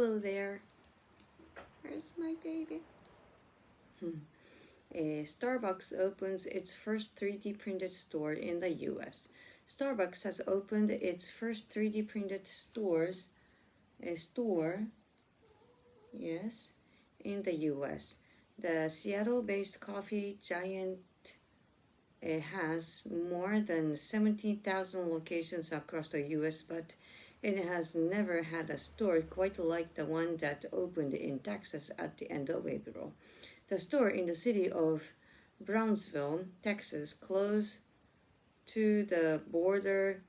Hello there. Where's my baby? Starbucks opens its first 3D printed store in the US. Starbucks has opened its first 3D printed store, yes, in the US. The Seattle-based coffee giant has more than 17,000 locations across the US, but it has never had a store quite like the one that opened in Texas at the end of April. The store in the city of Brownsville, Texas, close to the border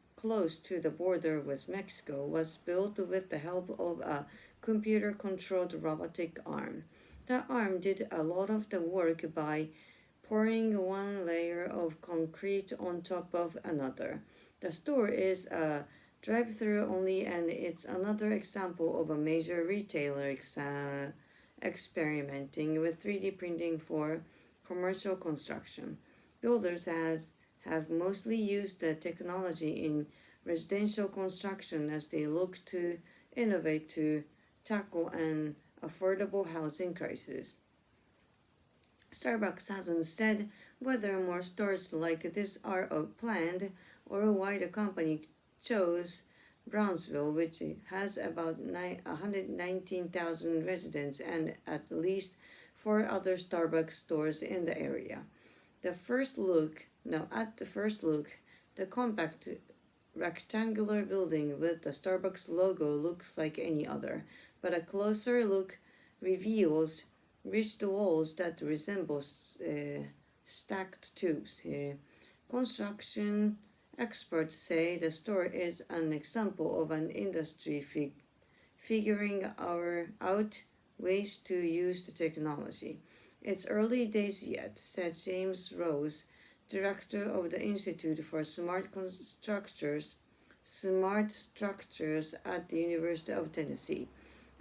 with Mexico, was built with the help of a computer-controlled robotic arm. The arm did a lot of the work by pouring one layer of concrete on top of another. The store is a drive-through only, and it's another example of a major retailer experimenting with 3D printing for commercial construction. Builders have mostly used the technology in residential construction as they look to innovate to tackle an affordable housing crisis. Starbucks hasn't said whether more stores like this are planned or why the company chose Brownsville, which has about 119,000 residents and at least 4 other Starbucks stores in the area. At the first look, the compact rectangular building with the Starbucks logo looks like any other, but a closer look reveals ridged walls that resemble stacked tubes. Construction experts say the store is an example of an industry figuring out ways to use the technology. It's early days yet, said James Rose, director of the Institute for Smart Structures at the University of Tennessee.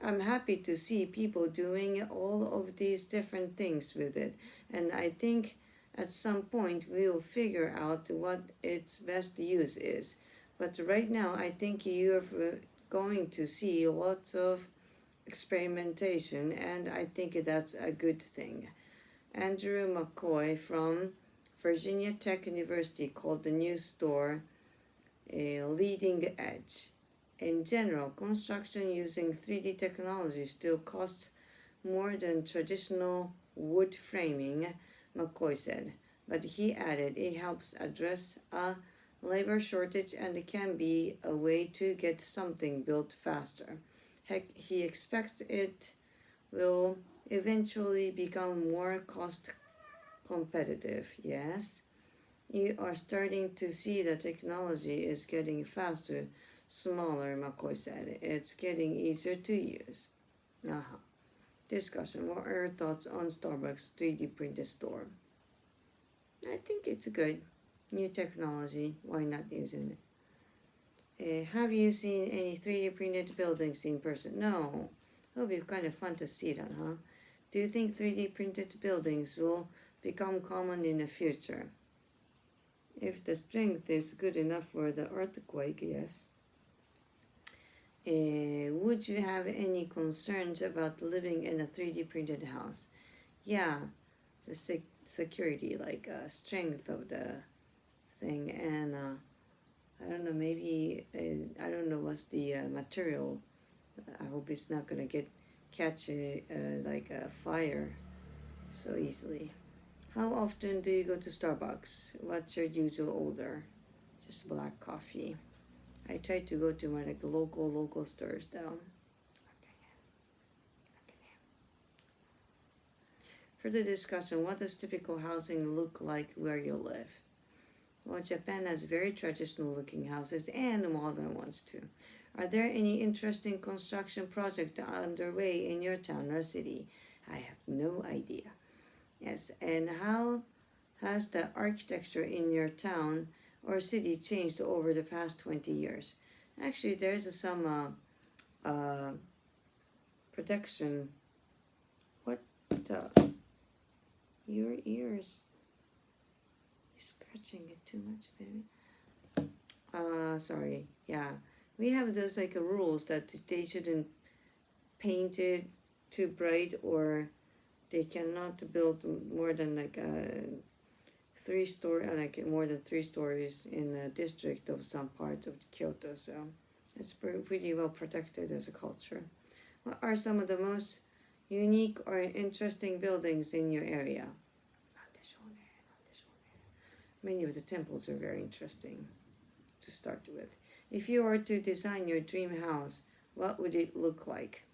I'm happy to see people doing all of these different things with it, and I think at some point we'll figure out what its best use is. But right now, I think you're going to see lots of experimentation, and I think that's a good thing. Andrew McCoy from Virginia Tech University called the new store a leading edge. In general, construction using 3D technology still costs more than traditional wood framing, McCoy said, but he added it helps address a labor shortage and can be a way to get something built faster. Heck, he expects it will eventually become more cost competitive. Yes, you are starting to see the technology is getting faster, smaller, McCoy said. It's getting easier to use. Discussion. What are your thoughts on Starbucks 3D printed store? I think it's good. New technology. Why not using it? Have you seen any 3D printed buildings in person? No. It'll be kind of fun to see that, huh? Do you think 3D printed buildings will become common in the future? If the strength is good enough for the earthquake, yes. Would you have any concerns about living in a 3D printed house? Yeah, the security, like strength of the thing, and I don't know, maybe, I don't know what's the material. I hope it's not gonna catch like a fire so easily. How often do you go to Starbucks? What's your usual order? Just black coffee. I try to go to my like local stores though. For the discussion, what does typical housing look like where you live? Well, Japan has very traditional looking houses and modern ones too. Are there any interesting construction projects underway in your town or city? I have no idea. Yes, and how has the architecture in your town or city changed over the past 20 years? Actually, there's some protection. What the? Your ears. You're scratching it too much, baby. Sorry. Yeah. We have those like rules that they shouldn't painted too bright, or they cannot build more than like a 3-story, like more than 3 stories in the district of some parts of Kyoto. So it's pretty well protected as a culture. What are some of the most unique or interesting buildings in your area? Many of the temples are very interesting to start with. If you were to design your dream house, what would it look like?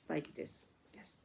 Like this. Yes.